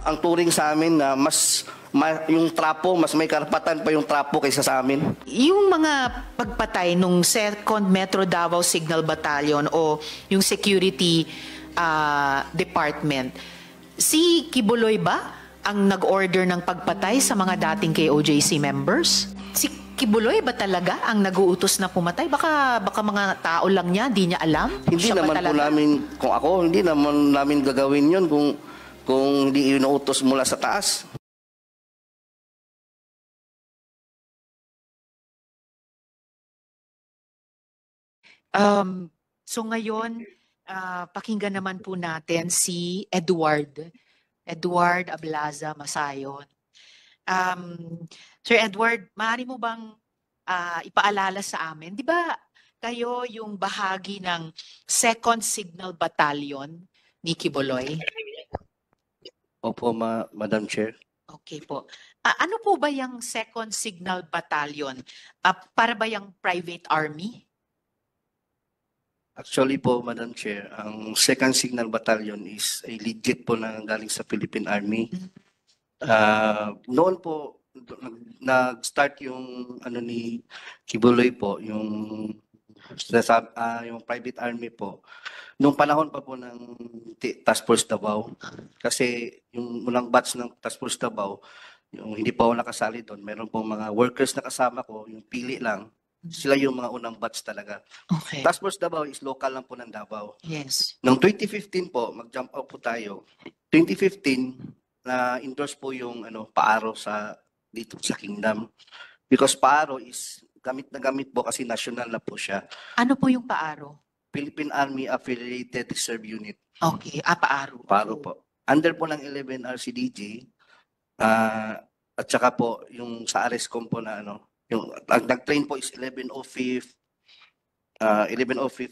ang turing sa amin na yung trapo, mas may karapatan pa yung trapo kaysa sa amin. Yung mga pagpatay nung 2nd Metro Davao Signal Battalion o yung security department, si Kibuloy ba ang nag-order ng pagpatay sa mga dating KOJC members? Si Kibuloy ba talaga ang nag-uutos na pumatay? Baka mga tao lang niya, di niya alam? Hindi Siya ba naman po talaga? namin, kung ako, hindi naman namin gagawin yun kung hindi inuutos mula sa taas. So ngayon, pakinggan naman po natin si Edward Ablaza Masayon. Sir Edward, maaari mo bang ipaalala sa amin, di ba kayo yung bahagi ng 2nd Signal Battalion ni Kibuloy? Opo, Madam Chair. Okay po. Ano po ba yung 2nd Signal Battalion? Para ba yung private army? Actually po, Madam Chair, ang 2nd Signal Battalion is a legit po na galing sa Philippine Army. Noon po, nag-start yung ano ni Kibuloy po, yung private army po. Nung panahon pa po ng Task Force Davao, kasi yung unang batch ng Task Force Davao, yung hindi pa ako nakasali doon, meron pong mga workers na kasama ko, yung pili lang, sila yung mga unang batch talaga. Okay. Task Force Davao is local lang po ng Davao. Yes. Noong 2015 po, mag-jump out po tayo. 2015, na-endorse po yung paaro dito sa Kingdom. Because paaro is gamit na gamit po kasi national na po siya. Ano po yung paaro? Philippine Army Affiliated Reserve Unit. Okay, paaro. Paaro po. Under po ng 11 RCDG, at saka po yung sa ARESCOM po na yung nag-train po is 1105th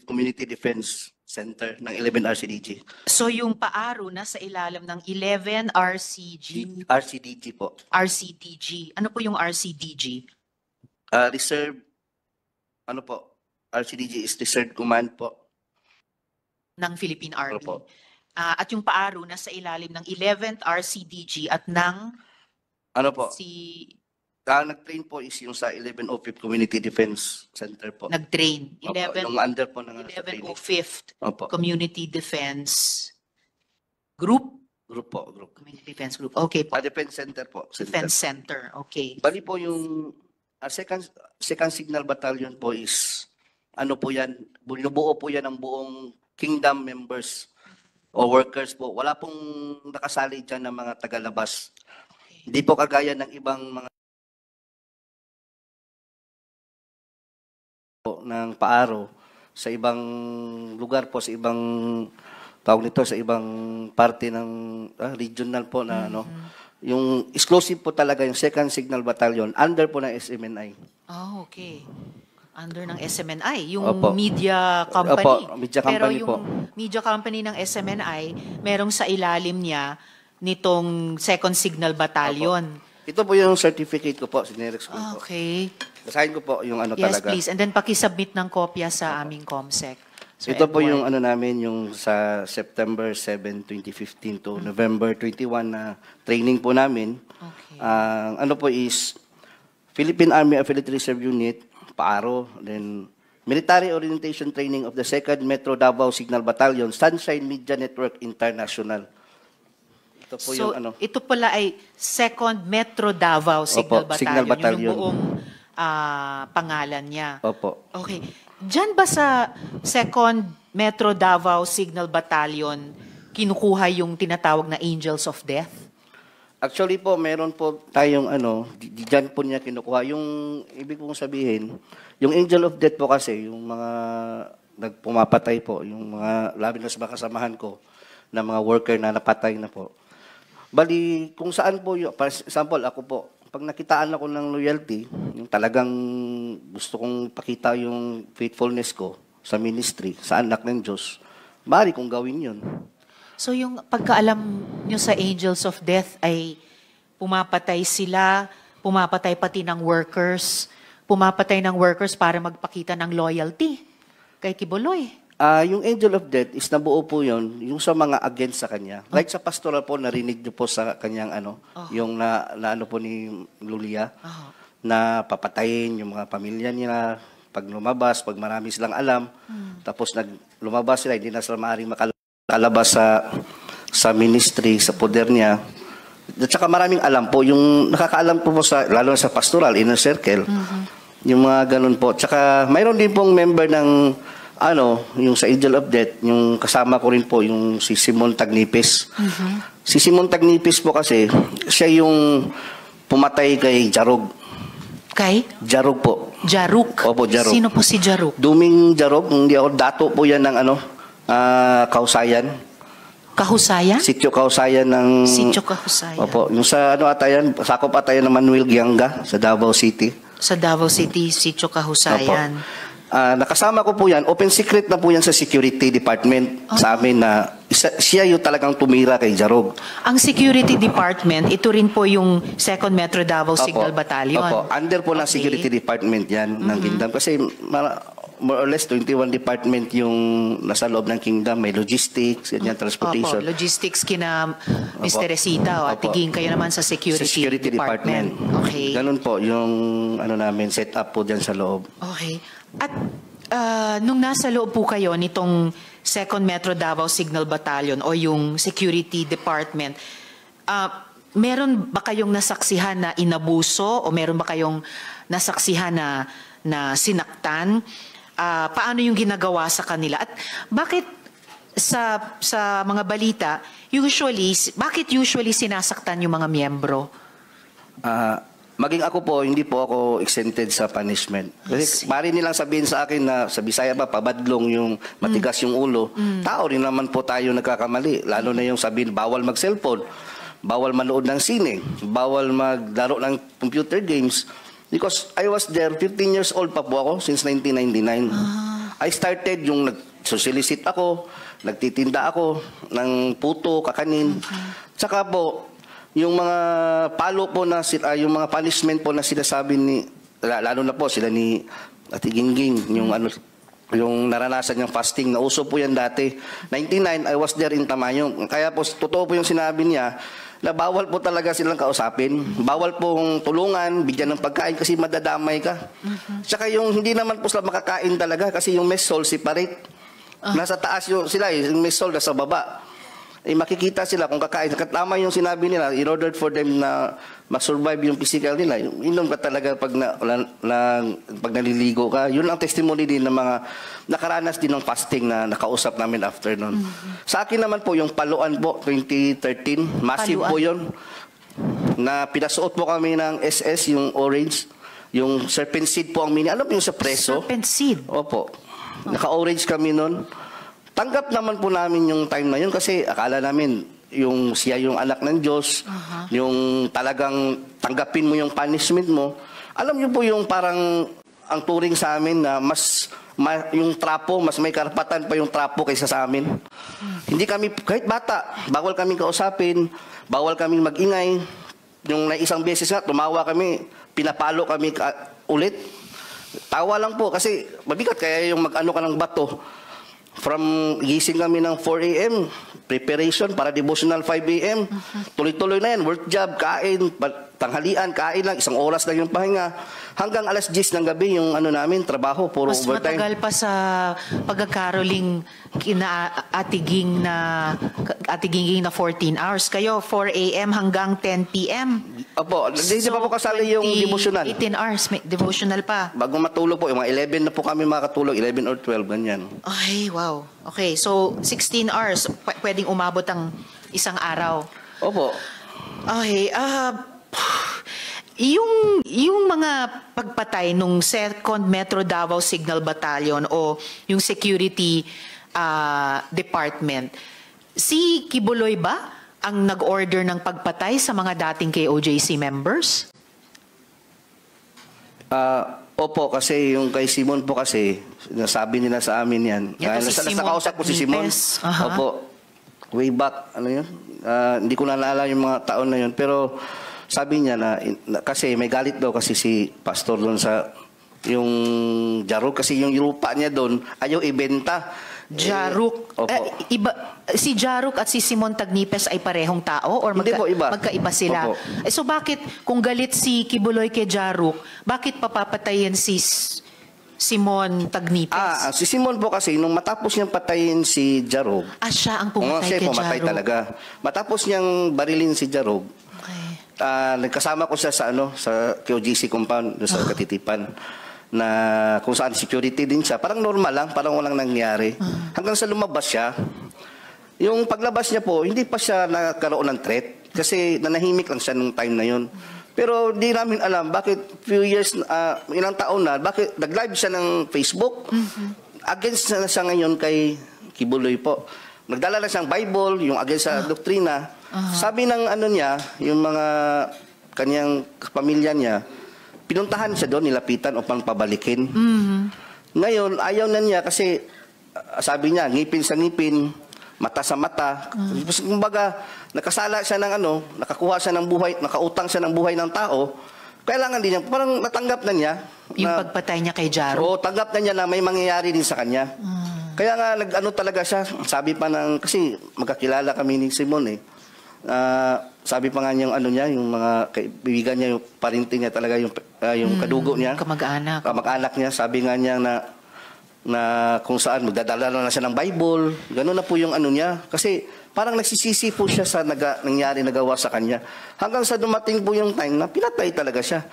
Community Defense Center ng 11 RCDG. So yung paaro nasa ilalim ng 11 RCDG po. RCDG. Ano po yung RCDG? Reserve, RCDG is Reserve Command po. Ng Philippine Army. Opo. At yung paaro nasa ilalim ng 11th RCDG at ng nag-train po is yung sa 1105th Community Defense Center po. nag-train. Opo, yung under po ng 1105th Opo. Community Defense Group? Group po, group. Community Defense Group. Okay po. Defense Center po. Defense Center. Okay. Bali po yung second Signal Battalion po is po yan, binubuo po yan ng buong Kingdom members o workers po. Wala pong nakasali dyan ng mga tagalabas. Hindi po kagaya ng ibang mga ng paaro sa ibang lugar po, sa ibang tawag nito, sa ibang parte ng regional po na yung exclusive po talaga yung 2nd Signal Battalion under po ng SMNI. Oh, okay. Under ng SMNI, yung Opo. media company. Opo, media Pero company yung po. media company ng SMNI, merong sa ilalim niya nitong 2nd Signal Battalion. Ito po yung certificate ko po, sinerex ko po. Okay. Basahin ko po yung Yes, talaga. please. And then pakisubmit ng kopya sa aming COMSEC. Sir Ito po Edward. yung namin, yung sa September 7, 2015 to November 21 na training po namin. Okay. Ang po is Philippine Army Affiliate Reserve Unit, PAARO, then Military Orientation Training of the 2nd Metro Davao Signal Battalion, Sunshine Media Network International. Ito po So, yung ito pala ay 2nd Metro Davao Signal Opo, Battalion. Signal Battalion. Yung buong pangalan niya. Opo. Okay. Diyan ba sa 2nd Metro Davao Signal Battalion kinukuha yung tinatawag na Angels of Death? Actually po, meron po tayong diyan po niya kinukuha. Yung ibig kong sabihin, yung Angel of Death po kasi, yung mga nagpumapatay po, yung mga labi na sa mga kasamahan ko, na mga worker na napatay na po. Bali, kung saan po, for example, ako po, pag nakitaan ako ng loyalty, yung talagang gusto kong pakita yung faithfulness ko sa ministry, sa anak ng Diyos, maaari kong gawin yun. So yung pagkaalam nyo sa Angels of Death ay pumapatay sila, pumapatay pati ng workers para magpakita ng loyalty kay Kibuloy. Yung angel of death is nabuo po yun, yung sa mga against sa kanya. Like sa pastoral po, narinig niyo po sa kanyang yung na ano po ni Lulia, na papatayin yung mga pamilya niya, pag lumabas, pag marami silang alam, tapos lumabas sila, hindi na sila maaaring makalabas sa ministry, sa poder niya. At saka maraming alam po, yung nakakaalam po sa, lalo na sa pastoral, inner circle, yung mga ganun po. Tsaka mayroon din pong member ng yung sa Angel of Death, yung kasama ko rin po, yung si Simon Tagnipis. Si Simon Tagnipis po kasi, siya yung pumatay kay Jarog. Kay? Jarog po. Jaruk. Opo, Jarog. Sino po si Jaruk? Duming Jarog, hindi ako, dato po yan ng Kausayan. Kahusayan? Sitio Kausayan ng... Sitio Kahusayan. Opo, yung sa atayan, sakop atayan ng Manuel Gianga sa Davao City. Sa Davao City, Sitio Kahusayan. Nakasama ko po yan, open secret na po yan sa security department sa amin na siya yung talagang tumira kay Jarog. Ang security department, ito rin po yung 2nd Metro Davao Signal Battalion. Opo, under po ng security department yan ng Kingdom. Kasi more or less 21 department yung nasa loob ng Kingdom. May logistics, ganyan, transportation. Opo, logistics kina Mr. Resita. At tiging kayo naman sa security department. Okay. Ganun po yung namin set up po dyan sa loob. Okay. At nung nasa loob po kayo nitong 2nd Metro Davao Signal Battalion o yung security department, meron ba kayong nasaksihan na inabuso o meron ba kayong nasaksihan na sinaktan? Paano yung ginagawa sa kanila? At bakit sa mga balita, bakit usually sinasaktan yung mga miyembro? Maging ako po, hindi po ako exempted sa punishment. Kasi pari nilang sabihin sa akin na sa Bisaya ba, pabadlong yung matigas yung ulo. Tao rin naman po tayo nagkakamali. Lalo na yung sabihin, bawal mag-cellphone, bawal manood ng sine, bawal maglaro ng computer games. Because I was there, 15 years old pa po ako, since 1999. I started yung nag-solicit ako, nagtitinda ako ng puto, kakanin. Tsaka po, yung mga palo po na yung mga punishment po na sinasabi lalo na po sila ni Ate Gingging, yung naranasan niyang fasting, na uso po yan dati. 99, I was there in Tamayong. Kaya po, totoo po yung sinabi niya, na bawal po talaga silang kausapin. Bawal pong tulungan, bigyan ng pagkain kasi madadamay ka. Tsaka yung hindi naman po sila makakain talaga kasi yung mess hall separate. Nasa taas sila yung mess hall nasa baba. Makikita sila kung kakain. Tama yung sinabi nila, in order for them na ma-survive yung physical nila, inom ka talaga pag naliligo ka. Yun ang testimony din ng mga nakaranas din ng fasting na nakausap namin after nun. Sa akin naman po, yung paluan po, 2013, massive po yun. Na pinasuot po kami ng SS, yung orange, yung serpent seed po ang alam mo yung sa preso? Serpent seed? Opo. Naka-orange kami nun. Tanggap naman po namin yung time na yun kasi akala namin siya yung anak ng Diyos, yung talagang tanggapin mo yung punishment mo. Alam niyo po yung parang ang turing sa amin na yung trapo, mas may karapatan pa yung trapo kaysa sa amin. Hindi kami, kahit bata, bawal kaming kausapin, bawal kaming magingay. Yung na isang beses nga, tumawa kami, pinapalo kami ulit. Tawa lang po kasi mabigat kaya yung mag-ano ka ng bato. From gising kami ng 4 a.m., preparation para devotional 5 a.m. Tuloy-tuloy na yan, work job, kain, tanghalian, kain lang, 1 oras lang yung pahinga. Hanggang alas 10 ng gabi yung namin, trabaho, puro mas overtime. Mas matagal pa sa pagkakaroling atiging na 14 hours. Kayo, 4 a.m. hanggang 10 p.m. Opo, hindi pa po kasali yung devotional. 18 hours, may devotional pa. Bago matulog po, yung mga 11 na po kami makatulog, 11 or 12, ganyan. Ay, wow. Okay, so 16 hours, pwedeng umabot ang isang araw. Opo. Okay, yung mga pagpatay nung 2nd Metro Davao Signal Battalion o yung security department, si Kibuloy ba ang nag-order ng pagpatay sa mga dating KOJC members? Opo, kasi yung kay Simon po kasi, nasabi nila sa amin yan. Nakausap ko si Simon. Opo, way back, hindi ko naalala yung mga taon na yun. Pero sabi niya na kasi may galit daw kasi si pastor doon sa yung Jarog kasi yung lupa niya doon ayaw ibenta. Jaruk. Opo. Si Jaruk at si Simon Tagnipes ay parehong tao or Hindi po, iba. magkaiba sila? Opo. So bakit, kung galit si Kibuloy kay Jaruk, bakit papapatayin si Simon Tagnipes? Si Simon po kasi, nung matapos niyang patayin si Jarog, Siya ang pumatay siya kay pumatay Jaruk. talaga. Matapos niyang barilin si Jarog, Okay. nagkasama ko siya sa QGC compound, doon sa Katitipan, na kung saan security din siya. Parang normal lang, parang walang nangyari. Hanggang sa lumabas siya, yung paglabas niya po, hindi pa siya nagkaroon ng threat kasi nanahimik lang siya nung time na yun. Pero di namin alam bakit few years, ilang taon na, bakit nag-live siya ng Facebook. Against na siya ngayon kay Kibuloy po. Nagdala na siyang Bible, yung against sa doktrina. Sabi ng niya, yung mga kanyang pamilya niya, pinuntahan siya doon, nilapitan upang pabalikin. Ngayon, ayaw na niya kasi sabi niya, ngipin sa ngipin, mata sa mata. Kumbaga, nakasala siya ng nakakuha siya ng buhay, nakautang siya ng buhay ng tao. Kailangan din niya, parang natanggap na niya. Yung pagpatay niya kay Jaruk? Oo, tanggap na niya na may mangyayari din sa kanya. Kaya nga, talaga siya, sabi pa kasi magkakilala kami ni Simon sabi pa nga niya yung mga kaibigan niya, yung parinting niya talaga, yung kadugo niya. Kamag-anak. Kamag-anak niya, sabi nga niya na kung saan, magdadala na siya ng Bible. Gano'n na po yung niya. Kasi parang nagsisisi po siya sa nangyari, nagawa sa kanya. Hanggang sa dumating po yung time na pinatay talaga siya.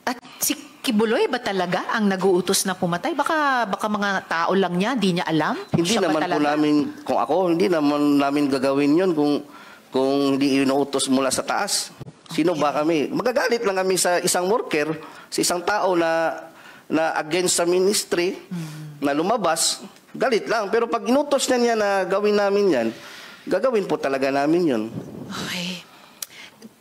At si Kibuloy ba talaga ang nag-uutos na pumatay? Baka mga tao lang niya, di niya alam? Hindi Siya ba naman po talaga? namin, kung ako, hindi naman namin gagawin yun kung hindi inuutos mula sa taas. Sino ba kami? Magagalit lang kami sa isang worker, sa isang tao na against sa ministry, na lumabas, galit lang. Pero pag inutos na niya na gawin namin yan, gagawin po talaga namin yun. Okay.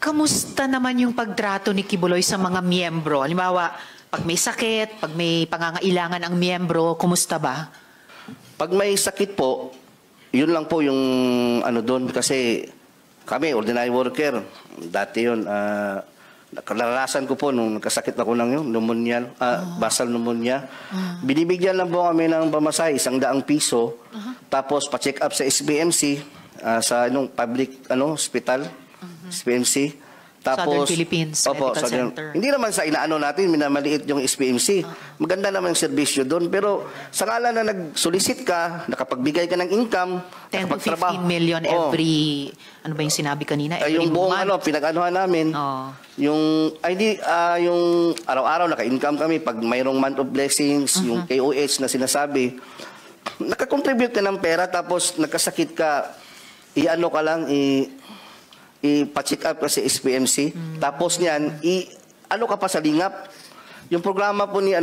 Kamusta naman yung pagtrato ni Kibuloy sa mga miyembro? Halimbawa, pag may sakit, pag may pangangailangan ang miyembro, kumusta ba? Pag may sakit po, yun lang po yung doon kasi kami, ordinary worker, dati yun, naranasan ko po nung nagkasakit ako ng pneumonia, basal pneumonia. Binibigyan lang po kami ng pamasahe, 100 piso, tapos pa-check up sa SBMC, sa public hospital, SBMC. Southern Philippines Medical Center. Hindi naman sa inaano natin, minamaliit yung SPMC. Maganda naman yung serbisyo doon. Pero sa ngala na nag-solicit ka, nakapagbigay ka ng income, 10 to 15 million every, ano ba yung sinabi kanina? Every yung buong month. pinag-anuhan namin. Yung araw-araw naka-income kami pag mayroong month of blessings, yung KOH na sinasabi. Nakakontribute ka ng pera tapos nagkasakit ka, ka lang, ipa-check up ka sa SPMC. Tapos niyan, ka pa sa Lingap. Yung programa po ni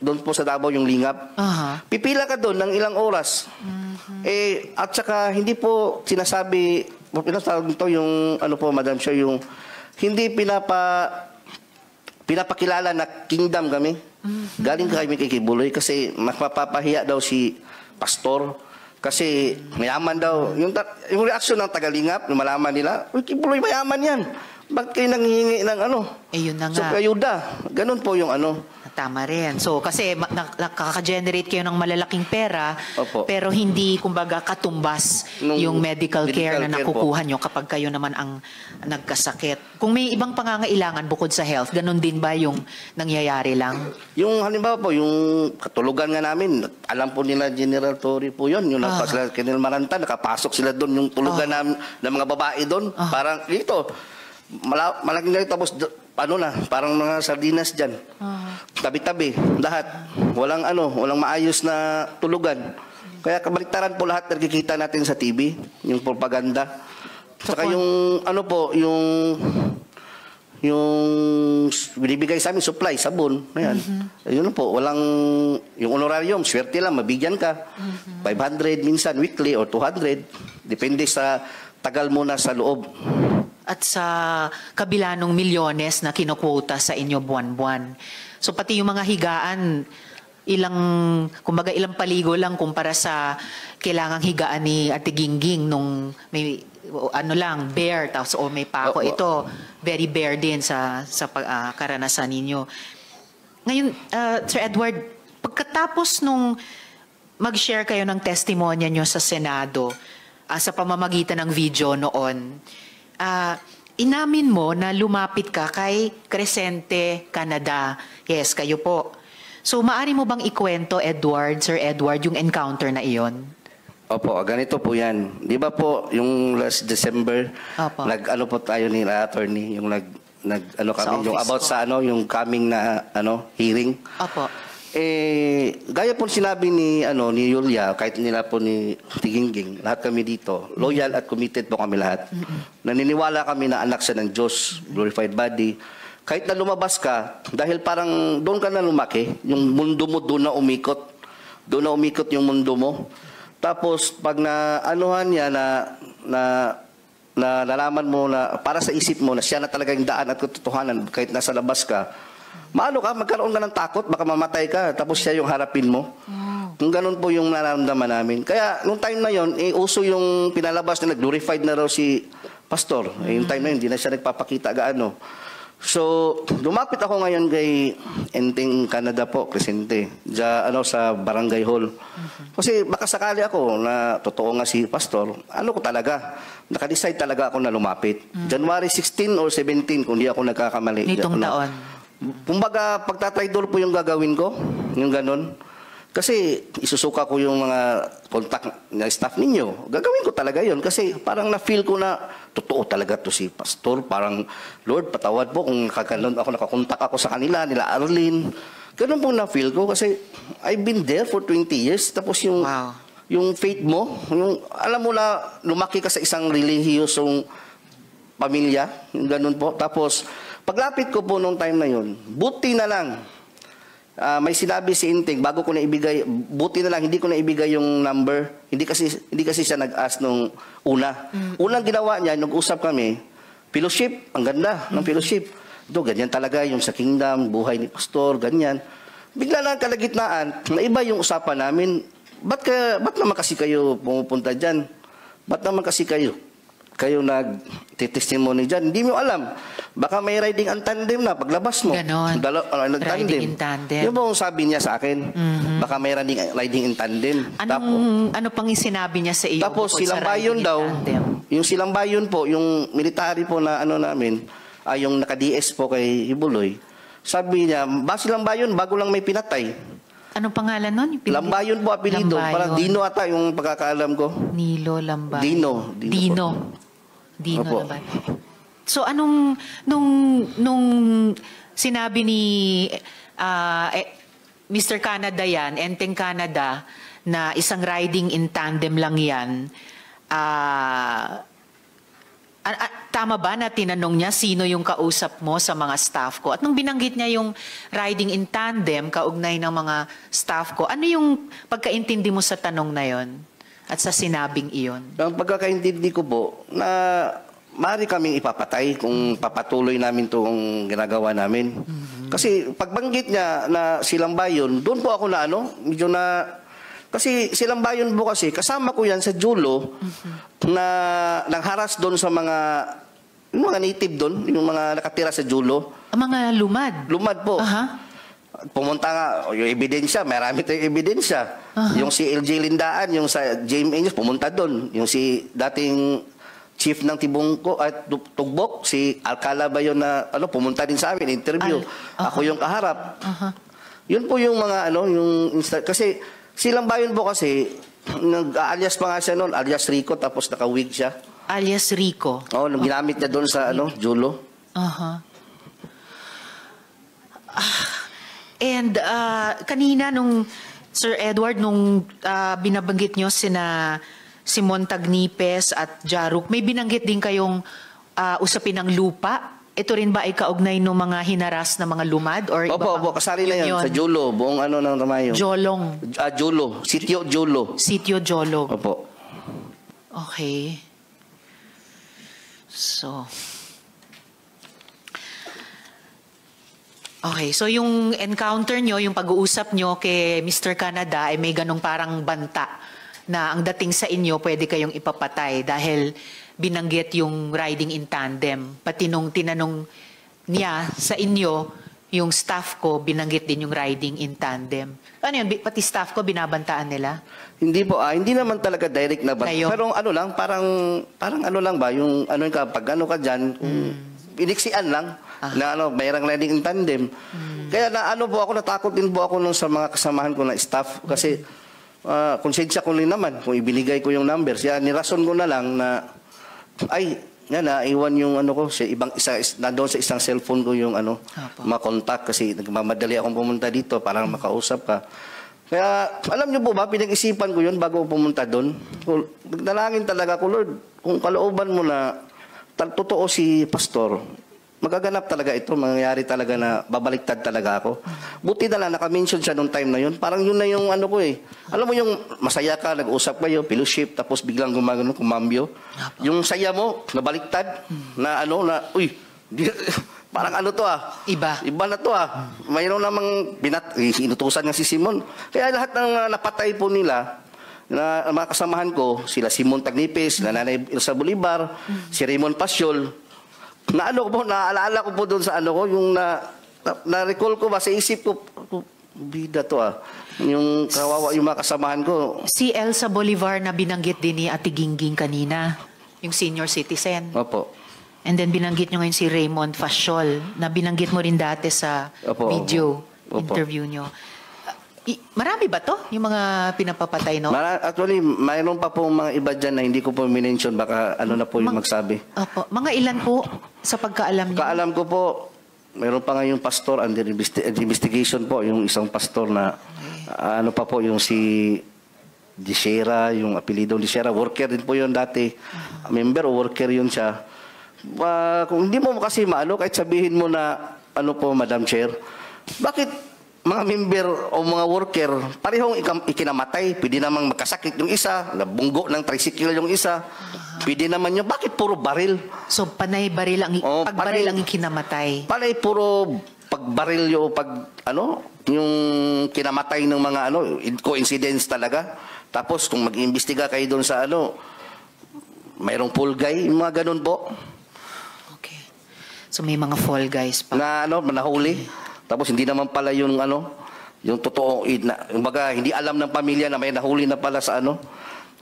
doon po sa Davao yung Lingap. Pipila ka doon ng ilang oras. At saka hindi po sinasabi, pinatawag nito yung Madam Chair, yung hindi pinapakilala na kingdom kami. Galing kami kay Kibuloy kasi mapapahiya daw si pastor. Kasi mayaman daw. Yung reaksyon ng tagalingap, nung malaman nila, uy, Kibuloy, mayaman yan. Bakit kayo nanghihingi ng yun na So, nga. ayuda. Ganun po yung Tama rin. So, kasi nakaka-generate kayo ng malalaking pera, Opo. pero hindi, kumbaga, katumbas Nung yung medical care na medical care nakukuha nyo kapag kayo naman ang nagkasakit. Kung may ibang pangangailangan bukod sa health, ganun din ba yung nangyayari lang? Yung halimbawa po, yung katulugan nga namin, alam po nila General Torre po yun. Yung sila, Colonel Maranta, nakapasok sila doon, yung tulugan ng mga babae doon. Parang dito, malaking na tapos parang mga sardinas dyan. Tabi-tabi, lahat. Walang maayos na tulugan. Kaya kabaliktaran po lahat nakikita natin sa TV, yung propaganda. Saka yung yung binibigay sa amin, supply, sabon. Ayan. Yun po, walang, yung honorarium, swerte lang, mabigyan ka. 500 minsan, weekly, or 200. Depende sa tagal mo na sa loob. At sa kabila ng milyones na kinukwota sa inyo buwan-buwan. So pati yung mga higaan, ilang paligo lang kumpara sa kailangang higaan ni Ate Gingging nung may bare tapos may pako. Opo. Ito very bare din sa karanasan ninyo. Ngayon, Sir Edward, pagkatapos nung mag-share kayo ng testimonya nyo sa Senado sa pamamagitan ng video noon. Inamin mo na lumapit ka kay Crescente Canada. Yes, kayo po. So, maaari mo bang ikwento, Sir Edward, yung encounter na iyon? Opo, ganito po yan. Di ba po, yung last December, Opo. nag-ano po tayo ni attorney, yung nag-ano Sa kami, yung office about ko. sa yung coming na hearing. Opo. Gaya po sinabi ni Yulia, kahit nila po ni Tigingging, lahat kami dito, loyal at committed po kami lahat. Naniniwala kami na anak siya ng Diyos, glorified body. Kahit na lumabas ka, dahil parang doon ka na lumaki, yung mundo mo doon na umikot. Doon na umikot yung mundo mo. Tapos pag na-anuhan niya na nalaman mo na para sa isip mo na siya na talaga yung daan at katotohanan kahit nasa labas ka, magkaroon ka ng takot, baka mamatay ka, tapos siya yung harapin mo. Kung ganun po yung nararamdaman namin. Kaya nung time na yon, uso yung pinalabas na glorified na raw si Pastor. Yung time na yun, hindi na siya nagpapakita gaano. So, lumapit ako ngayon kay Enteng Canada po, Crescente, sa Barangay Hall. Kasi baka sakali ako na totoo nga si Pastor, ko talaga, nakadecide talaga ako na lumapit. January 16 or 17, kung di ako nagkakamali. Nitong taon. Kumbaga, pagtatraidor po yung gagawin ko, yung ganun. Kasi isusuka ko yung mga contact na staff ninyo. Gagawin ko talaga yun. Kasi parang na-feel ko na totoo talaga to si Pastor. Parang, Lord, patawad po kung nakakontak ako sa kanila, nila Arlene. Ganun po na-feel ko kasi I've been there for 20 years. Tapos yung, Wow. yung faith mo, alam mo na lumaki ka sa isang relihiyosong pamilya. Yung ganun po. Tapos, paglapit ko po nung time na yun, buti na lang, may sinabi si Inteng bago ko na ibigay, buti na lang hindi ko na ibigay yung number. Hindi kasi siya nag-ask nung una. Unang ginawa niya, nag-usap kami, fellowship, ang ganda ng fellowship. Ito, ganyan talaga yung sa kingdom, buhay ni Pastor, ganyan. Bigla lang kalagitnaan, naiba yung usapan namin. Ba't naman kasi kayo pumupunta dyan? Ba't naman kasi kayo nag-testimony dyan? Hindi mo alam. Baka may riding in tandem na paglabas mo. Ganon. Riding in tandem. Yung bang sabi niya sa akin, baka may riding in tandem. Ano pang sinabi niya sa iyo? Tapos bukod silang sa bayon riding in daw, tandem? yung silang bayon po, yung military po na namin, yung naka-DS po kay Ibuloy, sabi niya, silang bayon, bago lang may pinatay. Anong pangalan nun? Lambayon po apelido. Lambayon. Parang Dino ata yung pagkakaalam ko. Nilo Lambayon. Dino Opo. Lambayon. So nung sinabi ni Mr. Canada yan, Enteng Canada, na isang riding in tandem lang yan, tama ba na tinanong niya sino yung kausap mo sa mga staff ko? At nung binanggit niya yung riding in tandem, kaugnay ng mga staff ko, ano yung pagkaintindi mo sa tanong na yon at sa sinabing iyon? Ang pagkakaintindi ko po, na maaari kaming ipapatay kung papatuloy namin itong ginagawa namin. Kasi pagbanggit niya na silang bayon, doon po ako na medyo na... Kasi silang bayon po kasi, kasama ko yan sa Julo, na nangharas doon sa yung mga native doon, yung mga nakatira sa Julo. Ang mga lumad? Lumad po. Aha. Pumunta nga, yung ebidensya, marami tayong ebidensya. Yung si LJ Lindaan, yung sa James Angels, pumunta doon. Yung si dating chief ng Tibungko at Tugbok, si Alcala ba yun na pumunta din sa amin, interview. Ako yung kaharap. Yun po yung mga kasi silang bayon po kasi, nag-alias pa nga siya noon, alias Rico, tapos naka-wig siya. Alias Rico. Oo, ginamit niya doon sa Julo. And kanina nung Sir Edward, nung binabanggit nyo si Montagnipes at Jaruk, may binanggit din kayong usapin ng lupa. Ito rin ba ay kaugnay ng mga hinaras na mga lumad? Or Opo, kasali na yan sa Julo, buong ng Tamayo. Jolong. Julo, Sitio Julo. Sitio Jolo. Opo. Okay. So yung encounter nyo, yung pag-uusap nyo kay Mr. Canada ay may ganong parang banta na ang dating sa inyo pwede kayong ipapatay dahil binanggit yung riding in tandem. Pati nung tinanong niya sa inyo yung staff ko, binanggit din yung riding in tandem. Ano yun? Pati staff ko, binabantaan nila? Hindi po, hindi naman talaga direct na ba. Kayo? Pero ano lang, parang ano lang ba, yung ano ka, pag ano ka dyan, iniksian lang, na ano, mayroong riding in tandem. Kaya na ano po ako, natakot din po ako nung sa mga kasamahan ko na staff, kasi konsensya ko rin naman, kung ibinigay ko yung numbers, kaya nirason ko na lang na, ay, nga naiwan yung ano ko, nandoon sa isang cellphone ko yung ano, makontak kasi nagmamadali akong pumunta dito para makausap ka. Kaya, alam niyo po ba, pinag-isipan ko yun bago pumunta doon. Nagdalangin talaga ko, Lord, kung kalooban mo na totoo si Pastor, magaganap talaga ito, mangyayari talaga na babaliktad talaga ako. Buti na lang, naka-mention siya nung time na yun. Parang yun na yung ano ko eh. Alam mo yung masaya ka, nag-usap kayo, fellowship, tapos biglang gumagano, kumambyo. Yung saya mo, nabaliktad, na ano, na, uy, parang ano to Iba. Iba na to Mayroon namang inutusan nga si Simon. Kaya lahat ng napatay po nila, na mga kasamahan ko, sila Simon Tagnipes, sila Nanay Elsa Bolivar, si Raymond Pasyol, naaalala ko po doon sa ano ko, yung na-recall ko ba, sa isip ko, bida to yung kawawa yung mga kasamahan ko. Si Elsa Bolivar na binanggit din ni Ate Gingging kanina, yung senior citizen. Opo. And then binanggit nyo ngayon si Raymond Fasiol, na binanggit mo rin dati sa video interview nyo. Marami ba to? Yung mga pinapapatay, no? Actually, mayroon pa po mga iba dyan na hindi ko po minention. Baka ano na po yung magsabi. Opo. Mga ilan po sa pagkaalam niyo? Kaalam ko po, mayroon pa nga yung pastor under investigation po. Yung isang pastor na ano pa po yung si Disera, yung apelidong Disera. Worker din po yun dati. Member o worker yun siya. Kung hindi mo kasi maano, kahit sabihin mo na ano po, Madam Chair, bakit mga member o mga worker, parehong ikinamatay. Pwede namang magkasakit yung isa, nabunggo ng tricycle yung isa. Pwede naman yun. Bakit puro baril? So, panay baril ang, pagbaril ang ikinamatay? Panay puro pagbaril yung yung kinamatay ng mga coincidence talaga. Tapos, kung mag-iimbestiga kayo doon sa mayroong pool guy, yung mga ganun po. Okay. So, may mga fall guys pa. Na nahuli. Tapos hindi naman pala yung yung totoo, hindi alam ng pamilya na may nahuli na pala sa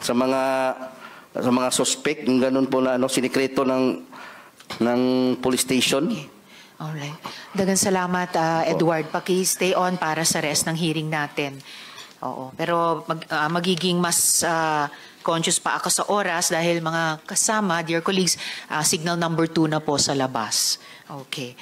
sa mga suspect, yung ganun po na sinikreto ng police station. Alright. Dagang salamat, Edward. Paki-stay on para sa rest ng hearing natin. Oo. Pero magiging mas conscious pa ako sa oras dahil mga kasama, dear colleagues, signal number 2 na po sa labas. Okay.